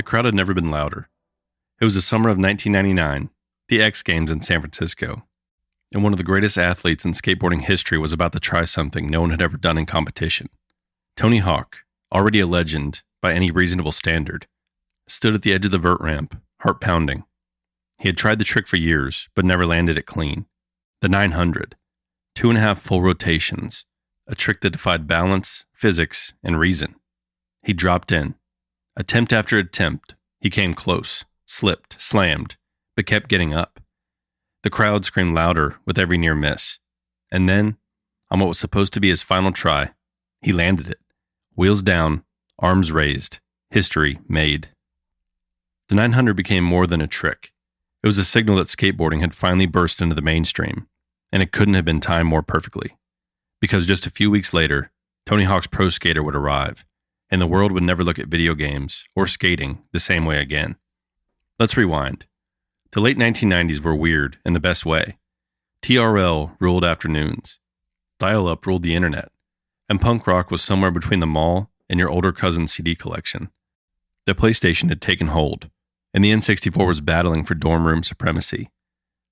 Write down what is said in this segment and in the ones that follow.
crowd had never been louder. It was the summer of 1999, the X Games in San Francisco, and one of the greatest athletes in skateboarding history was about to try something no one had ever done in competition. Tony Hawk, already a legend by any reasonable standard, stood at the edge of the vert ramp, heart pounding. He had tried the trick for years, but never landed it clean. The 900, 2.5 full rotations, a trick that defied balance, physics, and reason. He dropped in. Attempt after attempt, he came close, slipped, slammed, but kept getting up. The crowd screamed louder with every near miss. And then, on what was supposed to be his final try, he landed it. Wheels down, arms raised, history made. The 900 became more than a trick. It was a signal that skateboarding had finally burst into the mainstream, and it couldn't have been timed more perfectly. Because just a few weeks later, Tony Hawk's Pro Skater would arrive, and the world would never look at video games or skating the same way again. Let's rewind. The late 1990s were weird in the best way. TRL ruled afternoons. Dial-up ruled the internet. And punk rock was somewhere between the mall and your older cousin's CD collection. The PlayStation had taken hold, and the N64 was battling for dorm room supremacy.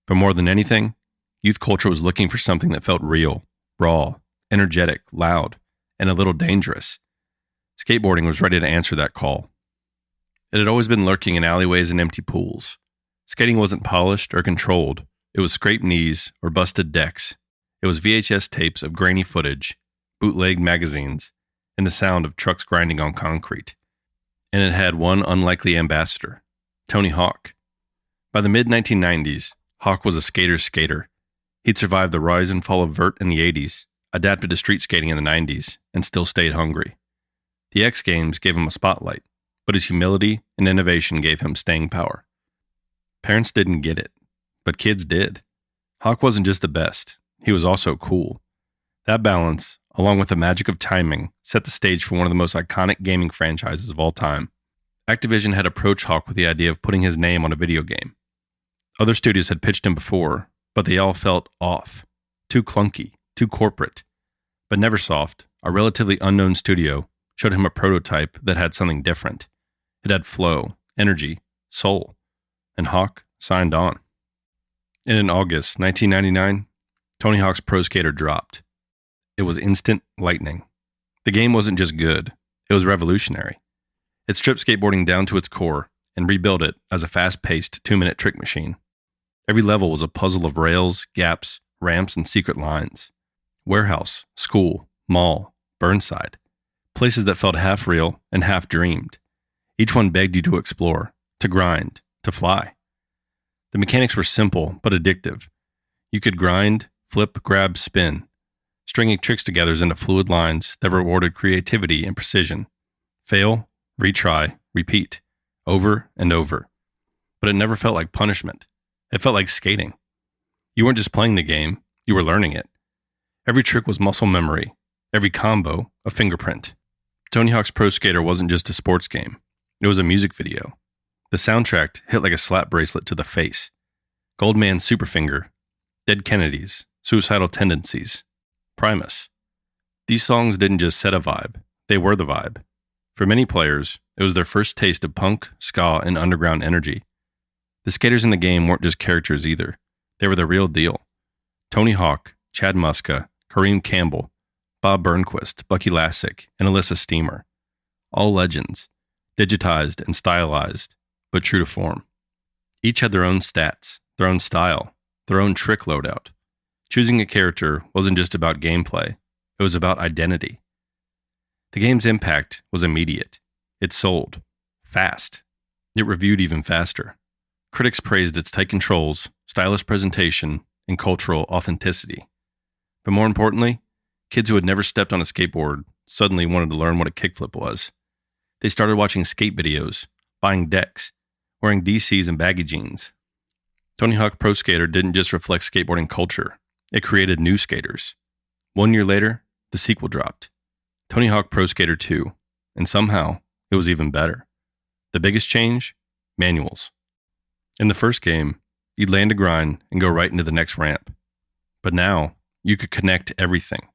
But more than anything, youth culture was looking for something that felt real, raw, energetic, loud, and a little dangerous. Skateboarding was ready to answer that call. It had always been lurking in alleyways and empty pools. Skating wasn't polished or controlled. It was scraped knees or busted decks. It was VHS tapes of grainy footage, bootleg magazines, and the sound of trucks grinding on concrete. And it had one unlikely ambassador, Tony Hawk. By the mid-1990s, Hawk was a skater's skater. He'd survived the rise and fall of vert in the 80s, adapted to street skating in the 90s, and still stayed hungry. The X Games gave him a spotlight, but his humility and innovation gave him staying power. Parents didn't get it, but kids did. Hawk wasn't just the best, he was also cool. That balance, along with the magic of timing, set the stage for one of the most iconic gaming franchises of all time. Activision had approached Hawk with the idea of putting his name on a video game. Other studios had pitched him before, but they all felt off. Too clunky, too corporate. But Neversoft, a relatively unknown studio, showed him a prototype that had something different. It had flow, energy, soul. And Hawk signed on. And in August 1999, Tony Hawk's Pro Skater dropped. It was instant lightning. The game wasn't just good, it was revolutionary. It stripped skateboarding down to its core and rebuilt it as a fast-paced 2-minute trick machine. Every level was a puzzle of rails, gaps, ramps, and secret lines. Warehouse, school, mall, Burnside. Places that felt half real and half dreamed. Each one begged you to explore, to grind, to fly. The mechanics were simple but addictive. You could grind, flip, grab, spin, stringing tricks together into fluid lines that rewarded creativity and precision. Fail, retry, repeat, over and over. But it never felt like punishment. It felt like skating. You weren't just playing the game, you were learning it. Every trick was muscle memory, every combo a fingerprint. Tony Hawk's Pro Skater wasn't just a sports game. It was a music video. The soundtrack hit like a slap bracelet to the face. Goldman's Superfinger, Dead Kennedys, Suicidal Tendencies, Primus. These songs didn't just set a vibe, they were the vibe. For many players, it was their first taste of punk, ska, and underground energy. The skaters in the game weren't just characters either. They were the real deal. Tony Hawk, Chad Muska, Kareem Campbell, Bob Burnquist, Bucky Lasek, and Alyssa Steamer. All legends, digitized and stylized, but true to form. Each had their own stats, their own style, their own trick loadout. Choosing a character wasn't just about gameplay, it was about identity. The game's impact was immediate. It sold. Fast. It reviewed even faster. Critics praised its tight controls, stylish presentation, and cultural authenticity. But more importantly, kids who had never stepped on a skateboard suddenly wanted to learn what a kickflip was. They started watching skate videos, buying decks, wearing DCs and baggy jeans. Tony Hawk Pro Skater didn't just reflect skateboarding culture, it created new skaters. 1 year later, the sequel dropped, Tony Hawk Pro Skater 2, and somehow it was even better. The biggest change? Manuals. In the first game, you'd land a grind and go right into the next ramp. But now, you could connect everything.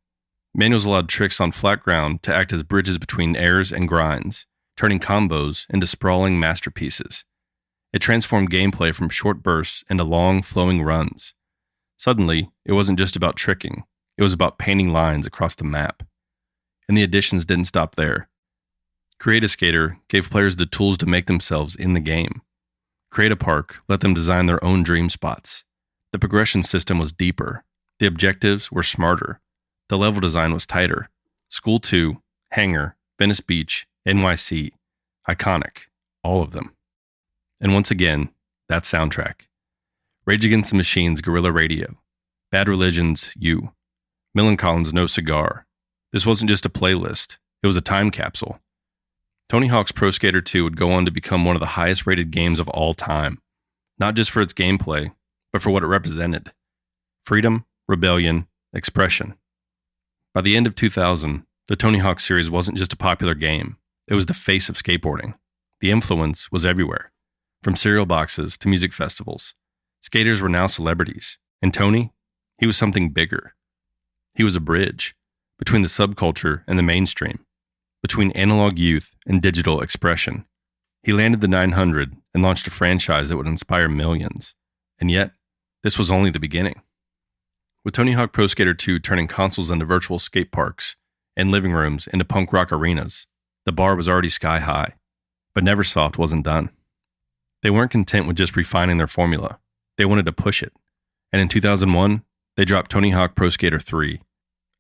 Manuals allowed tricks on flat ground to act as bridges between airs and grinds, turning combos into sprawling masterpieces. It transformed gameplay from short bursts into long, flowing runs. Suddenly, it wasn't just about tricking, it was about painting lines across the map. And the additions didn't stop there. Create a Skater gave players the tools to make themselves in the game. Create a Park let them design their own dream spots. The progression system was deeper. The objectives were smarter. The level design was tighter. School 2, Hangar, Venice Beach, NYC, iconic, all of them. And once again, that soundtrack. Rage Against the Machine's Guerrilla Radio, Bad Religion's You, Millencolin's No Cigar. This wasn't just a playlist, it was a time capsule. Tony Hawk's Pro Skater 2 would go on to become one of the highest rated games of all time, not just for its gameplay, but for what it represented. Freedom, rebellion, expression. By the end of 2000, the Tony Hawk series wasn't just a popular game, it was the face of skateboarding. The influence was everywhere, from cereal boxes to music festivals. Skaters were now celebrities, and Tony, he was something bigger. He was a bridge between the subculture and the mainstream, between analog youth and digital expression. He landed the 900 and launched a franchise that would inspire millions. And yet, this was only the beginning. With Tony Hawk Pro Skater 2 turning consoles into virtual skate parks and living rooms into punk rock arenas, the bar was already sky high. But Neversoft wasn't done. They weren't content with just refining their formula. They wanted to push it. And in 2001, they dropped Tony Hawk Pro Skater 3,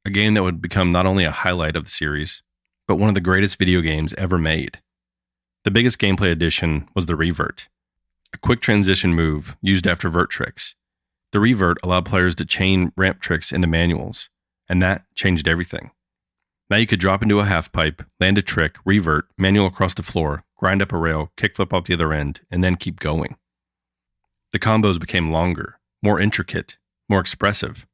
a game that would become not only a highlight of the series, but one of the greatest video games ever made. The biggest gameplay addition was the revert, a quick transition move used after vert tricks. The revert allowed players to chain ramp tricks into manuals, and that changed everything. Now you could drop into a half pipe, land a trick, revert, manual across the floor, grind up a rail, kickflip off the other end, and then keep going. The combos became longer, more intricate, more expressive,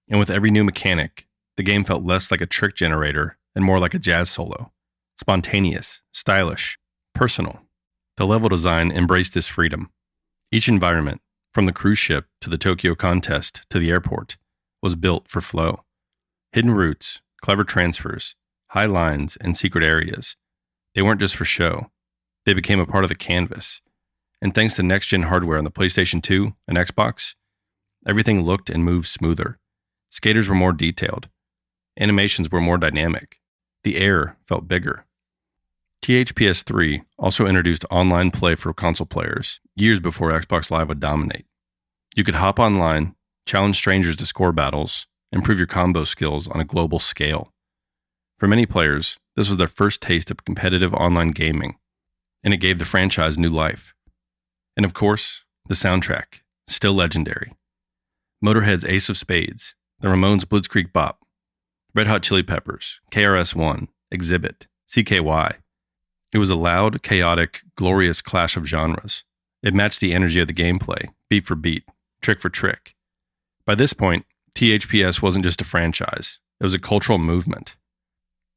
and with every new mechanic, the game felt less like a trick generator and more like a jazz solo. Spontaneous, stylish, personal. The level design embraced this freedom. Each environment, from the cruise ship to the Tokyo contest to the airport, was built for flow. Hidden routes, clever transfers, high lines, and secret areas. They weren't just for show. They became a part of the canvas. And thanks to next-gen hardware on the PlayStation 2 and Xbox, everything looked and moved smoother. Skaters were more detailed. Animations were more dynamic. The air felt bigger. THPS 3 also introduced online play for console players years before Xbox Live would dominate. You could hop online, challenge strangers to score battles, improve your combo skills on a global scale. For many players, this was their first taste of competitive online gaming, and it gave the franchise new life. And of course, the soundtrack, still legendary. Motorhead's Ace of Spades, the Ramones' Blitzkrieg Bop, Red Hot Chili Peppers, KRS-One, Exhibit, CKY. It was a loud, chaotic, glorious clash of genres. It matched the energy of the gameplay, beat for beat, trick for trick. By this point, THPS wasn't just a franchise. It was a cultural movement.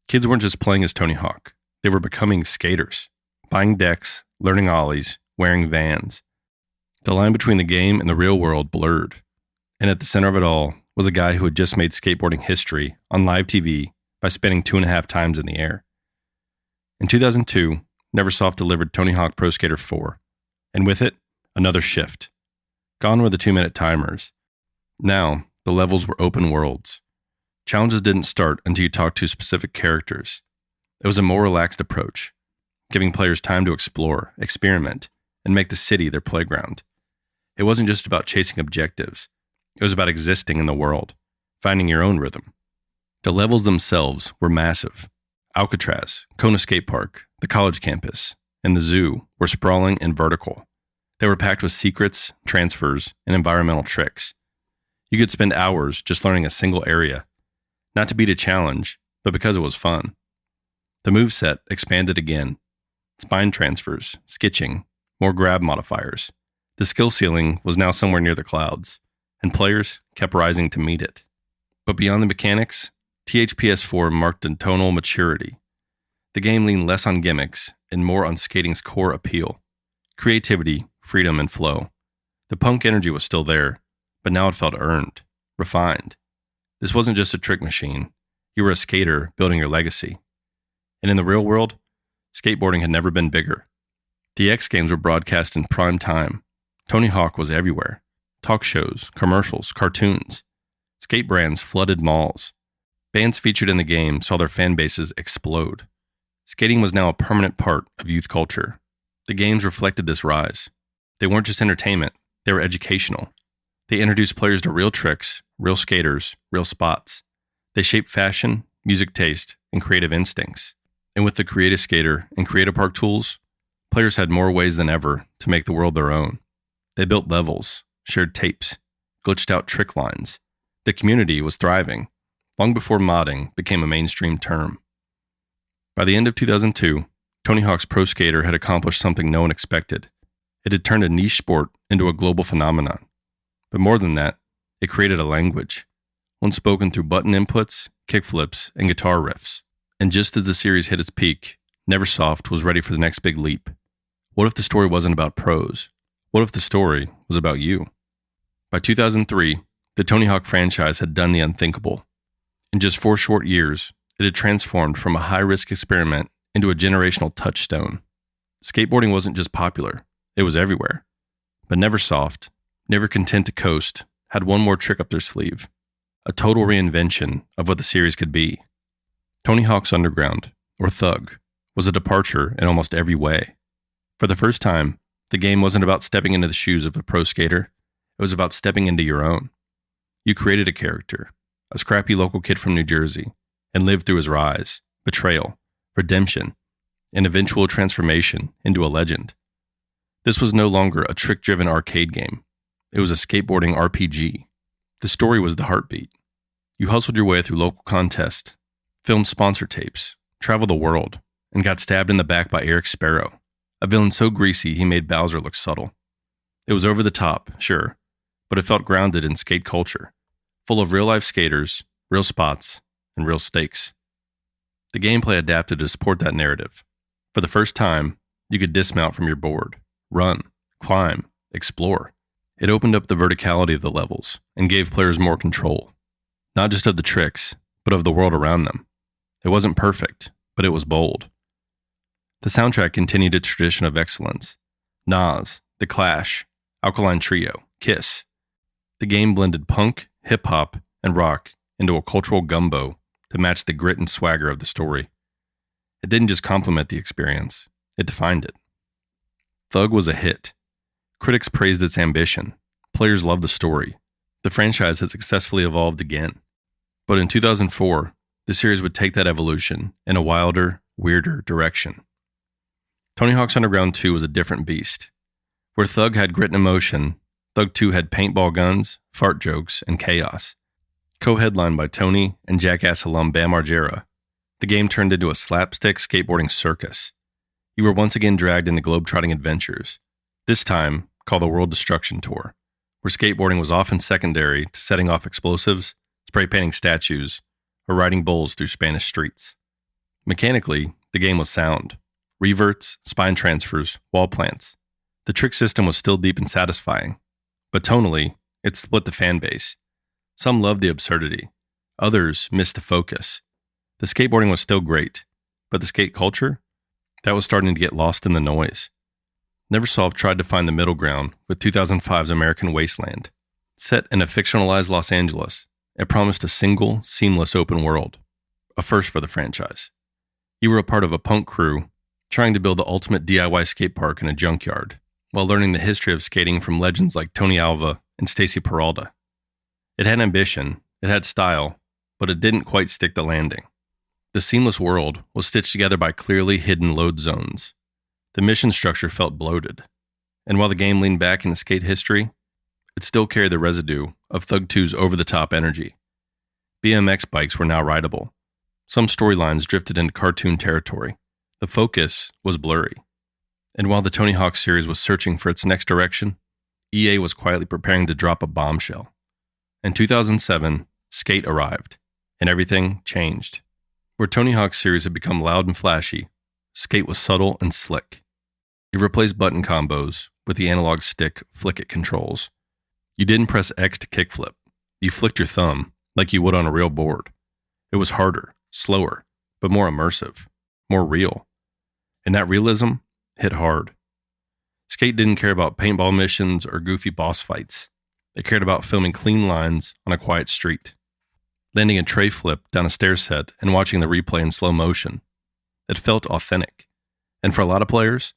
Kids weren't just playing as Tony Hawk. They were becoming skaters, buying decks, learning ollies, wearing Vans. The line between the game and the real world blurred. And at the center of it all was a guy who had just made skateboarding history on live TV by spinning 2.5 times in the air. In 2002, Neversoft delivered Tony Hawk Pro Skater 4, and with it, another shift. Gone were the 2-minute timers. Now, the levels were open worlds. Challenges didn't start until you talked to specific characters. It was a more relaxed approach, giving players time to explore, experiment, and make the city their playground. It wasn't just about chasing objectives. It was about existing in the world, finding your own rhythm. The levels themselves were massive. Alcatraz, Kona Skate Park, the college campus, and the zoo were sprawling and vertical. They were packed with secrets, transfers, and environmental tricks. You could spend hours just learning a single area, not to beat a challenge, but because it was fun. The moveset expanded again. Spine transfers, skitching, more grab modifiers. The skill ceiling was now somewhere near the clouds, and players kept rising to meet it. But beyond the mechanics, THPS 4 marked a tonal maturity. The game leaned less on gimmicks and more on skating's core appeal. Creativity, freedom, and flow. The punk energy was still there, but now it felt earned, refined. This wasn't just a trick machine. You were a skater building your legacy. And in the real world, skateboarding had never been bigger. The X Games were broadcast in prime time. Tony Hawk was everywhere. Talk shows, commercials, cartoons. Skate brands flooded malls. Bands featured in the game saw their fan bases explode. Skating was now a permanent part of youth culture. The games reflected this rise. They weren't just entertainment, they were educational. They introduced players to real tricks, real skaters, real spots. They shaped fashion, music taste, and creative instincts. And with the Creative Skater and Creative Park tools, players had more ways than ever to make the world their own. They built levels, shared tapes, glitched out trick lines. The community was thriving, long before modding became a mainstream term. By the end of 2002, Tony Hawk's Pro Skater had accomplished something no one expected. It had turned a niche sport into a global phenomenon. But more than that, it created a language, one spoken through button inputs, kickflips, and guitar riffs. And just as the series hit its peak, Neversoft was ready for the next big leap. What if the story wasn't about pros? What if the story was about you? By 2003, the Tony Hawk franchise had done the unthinkable. In just 4 short years, it had transformed from a high-risk experiment into a generational touchstone. Skateboarding wasn't just popular, it was everywhere. But Neversoft, never content to coast, had one more trick up their sleeve. A total reinvention of what the series could be. Tony Hawk's Underground, or Thug, was a departure in almost every way. For the first time, the game wasn't about stepping into the shoes of a pro skater, it was about stepping into your own. You created a character, a scrappy local kid from New Jersey, and lived through his rise, betrayal, redemption, and eventual transformation into a legend. This was no longer a trick-driven arcade game. It was a skateboarding RPG. The story was the heartbeat. You hustled your way through local contests, filmed sponsor tapes, traveled the world, and got stabbed in the back by Eric Sparrow, a villain so greasy he made Bowser look subtle. It was over the top, sure, but it felt grounded in skate culture, full of real-life skaters, real spots, and real stakes. The gameplay adapted to support that narrative. For the first time, you could dismount from your board, run, climb, explore. It opened up the verticality of the levels and gave players more control, not just of the tricks, but of the world around them. It wasn't perfect, but it was bold. The soundtrack continued its tradition of excellence. Nas, The Clash, Alkaline Trio, Kiss. The game blended punk, hip-hop, and rock into a cultural gumbo to match the grit and swagger of the story. It didn't just complement the experience, it defined it. Thug was a hit. Critics praised its ambition. Players loved the story. The franchise had successfully evolved again. But in 2004, the series would take that evolution in a wilder, weirder direction. Tony Hawk's Underground 2 was a different beast. Where Thug had grit and emotion, Thug 2 had paintball guns, fart jokes, and chaos. Co-headlined by Tony and Jackass alum Bam Margera, the game turned into a slapstick skateboarding circus. You were once again dragged into globe-trotting adventures, this time called the World Destruction Tour, where skateboarding was often secondary to setting off explosives, spray painting statues, or riding bulls through Spanish streets. Mechanically, the game was sound. Reverts, spine transfers, wall plants. The trick system was still deep and satisfying, but tonally, it split the fan base. Some loved the absurdity. Others missed the focus. The skateboarding was still great, but the skate culture? That was starting to get lost in the noise. Neversoft tried to find the middle ground with 2005's American Wasteland. Set in a fictionalized Los Angeles, it promised a single, seamless open world, a first for the franchise. You were a part of a punk crew trying to build the ultimate DIY skate park in a junkyard, while learning the history of skating from legends like Tony Alva and Stacy Peralta. It had ambition, it had style, but it didn't quite stick the landing. The seamless world was stitched together by clearly hidden load zones. The mission structure felt bloated, and while the game leaned back into skate history, it still carried the residue of Thug 2's over-the-top energy. BMX bikes were now rideable. Some storylines drifted into cartoon territory. The focus was blurry. And while the Tony Hawk series was searching for its next direction, EA was quietly preparing to drop a bombshell. In 2007, Skate arrived, and everything changed. Where Tony Hawk's series had become loud and flashy, Skate was subtle and slick. You replaced button combos with the analog stick flick-it controls. You didn't press X to kickflip. You flicked your thumb like you would on a real board. It was harder, slower, but more immersive, more real. And that realism hit hard. Skate didn't care about paintball missions or goofy boss fights. It cared about filming clean lines on a quiet street, landing a tray flip down a stair set and watching the replay in slow motion. It felt authentic. And for a lot of players,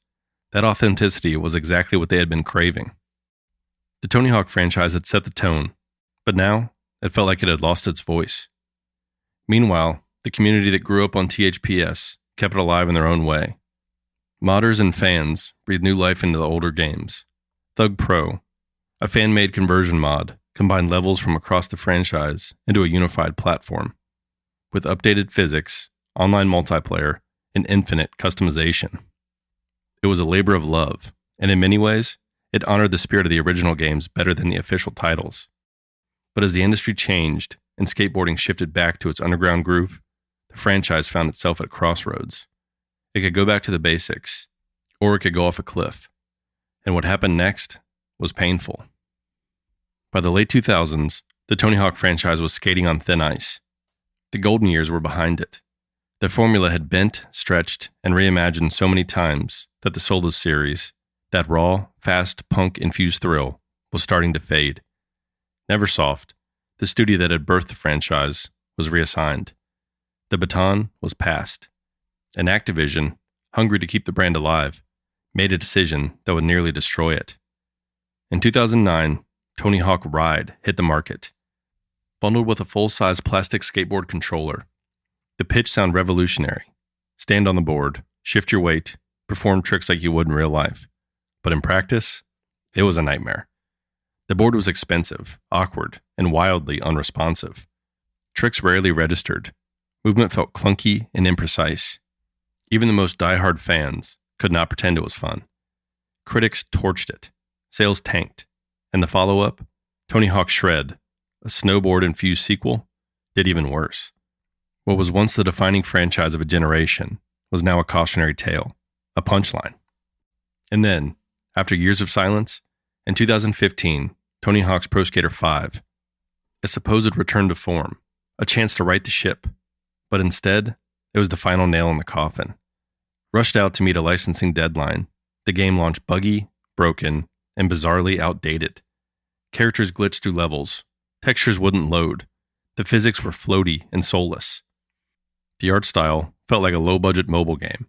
that authenticity was exactly what they had been craving. The Tony Hawk franchise had set the tone, but now it felt like it had lost its voice. Meanwhile, the community that grew up on THPS kept it alive in their own way. Modders and fans breathed new life into the older games. Thug Pro, a fan-made conversion mod, combined levels from across the franchise into a unified platform, with updated physics, online multiplayer, and infinite customization. It was a labor of love, and in many ways, it honored the spirit of the original games better than the official titles. But as the industry changed and skateboarding shifted back to its underground groove, the franchise found itself at a crossroads. It could go back to the basics, or it could go off a cliff. And what happened next was painful. By the late 2000s, the Tony Hawk franchise was skating on thin ice. The golden years were behind it. The formula had bent, stretched, and reimagined so many times that the soul of the series, that raw, fast, punk-infused thrill, was starting to fade. Neversoft, the studio that had birthed the franchise, was reassigned. The baton was passed. And Activision, hungry to keep the brand alive, made a decision that would nearly destroy it. In 2009, Tony Hawk Ride hit the market. Bundled with a full-size plastic skateboard controller, the pitch sounded revolutionary. Stand on the board, shift your weight, perform tricks like you would in real life. But in practice, it was a nightmare. The board was expensive, awkward, and wildly unresponsive. Tricks rarely registered. Movement felt clunky and imprecise. Even the most diehard fans could not pretend it was fun. Critics torched it. Sales tanked. And the follow-up, Tony Hawk Shred, a snowboard-infused sequel, did even worse. What was once the defining franchise of a generation was now a cautionary tale, a punchline. And then, after years of silence, in 2015, Tony Hawk's Pro Skater 5, a supposed return to form, a chance to right the ship. But instead, it was the final nail in the coffin. Rushed out to meet a licensing deadline, the game launched buggy, broken, and bizarrely outdated. Characters glitched through levels. Textures wouldn't load. The physics were floaty and soulless. The art style felt like a low-budget mobile game.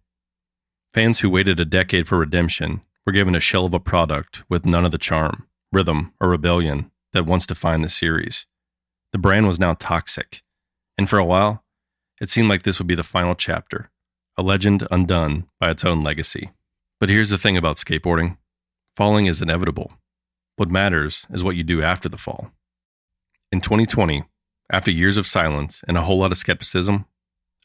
Fans who waited a decade for redemption were given a shell of a product with none of the charm, rhythm, or rebellion that once defined the series. The brand was now toxic, and for a while, it seemed like this would be the final chapter, a legend undone by its own legacy. But here's the thing about skateboarding. Falling is inevitable. What matters is what you do after the fall. In 2020, after years of silence and a whole lot of skepticism,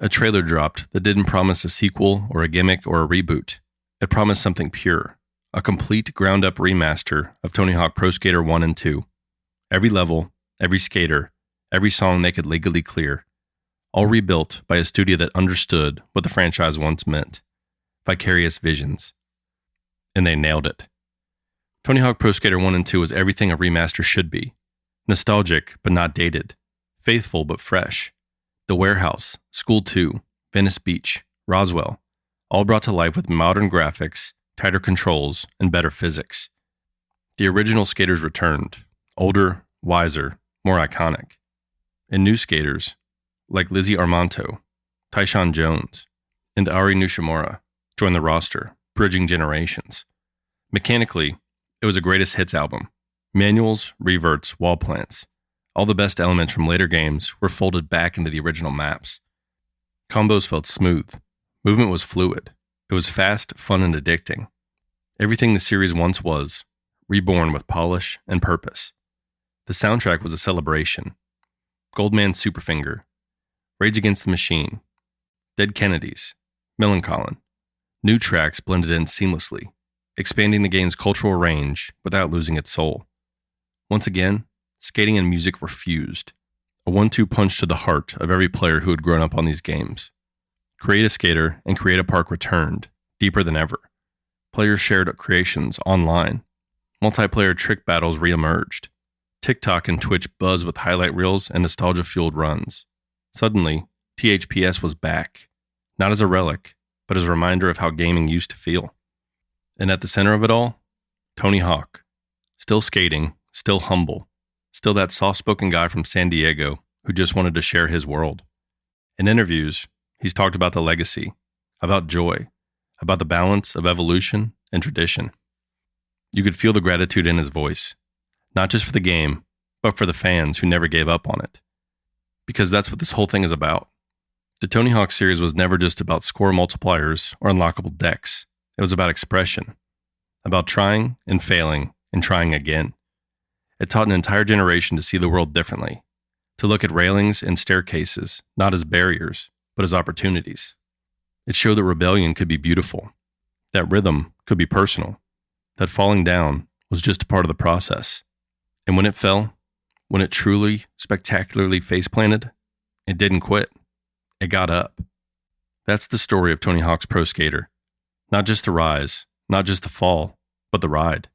a trailer dropped that didn't promise a sequel or a gimmick or a reboot. It promised something pure, a complete ground-up remaster of Tony Hawk Pro Skater 1 and 2. Every level, every skater, every song they could legally clear, all rebuilt by a studio that understood what the franchise once meant, vicarious visions. And they nailed it. Tony Hawk Pro Skater 1 and 2 was everything a remaster should be. Nostalgic, but not dated. Faithful, but fresh. The Warehouse, School 2, Venice Beach, Roswell, all brought to life with modern graphics, tighter controls, and better physics. The original skaters returned, older, wiser, more iconic. And new skaters, like Lizzie Armanto, Tyshawn Jones, and Ari Nishimura, joined the roster, bridging generations. Mechanically, it was a greatest hits album. Manuals, reverts, wall plants. All the best elements from later games were folded back into the original maps. Combos felt smooth. Movement was fluid. It was fast, fun, and addicting. Everything the series once was, reborn with polish and purpose. The soundtrack was a celebration. Goldman's Superfinger, Rage Against the Machine, Dead Kennedys, Millencolin. New tracks blended in seamlessly, expanding the game's cultural range without losing its soul. Once again, skating and music were fused, a 1-2 punch to the heart of every player who had grown up on these games. Create a Skater and Create a Park returned, deeper than ever. Players shared creations online. Multiplayer trick battles reemerged. TikTok and Twitch buzzed with highlight reels and nostalgia-fueled runs. Suddenly, THPS was back, not as a relic, but as a reminder of how gaming used to feel. And at the center of it all, Tony Hawk. Still skating, still humble, still that soft-spoken guy from San Diego who just wanted to share his world. In interviews, he's talked about the legacy, about joy, about the balance of evolution and tradition. You could feel the gratitude in his voice, not just for the game, but for the fans who never gave up on it. Because that's what this whole thing is about. The Tony Hawk series was never just about score multipliers or unlockable decks. It was about expression, about trying and failing and trying again. It taught an entire generation to see the world differently, to look at railings and staircases not as barriers, but as opportunities. It showed that rebellion could be beautiful, that rhythm could be personal, that falling down was just a part of the process. And when it fell, when it truly, spectacularly face-planted, it didn't quit. It got up. That's the story of Tony Hawk's Pro Skater. Not just the rise, not just the fall, but the ride.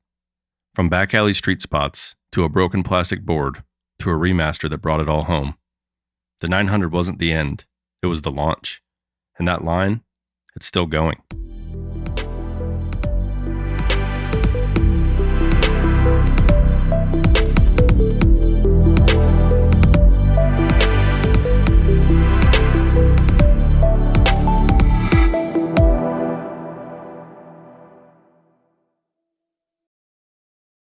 From back alley street spots, to a broken plastic board, to a remaster that brought it all home. The 900 wasn't the end, it was the launch. And that line, it's still going.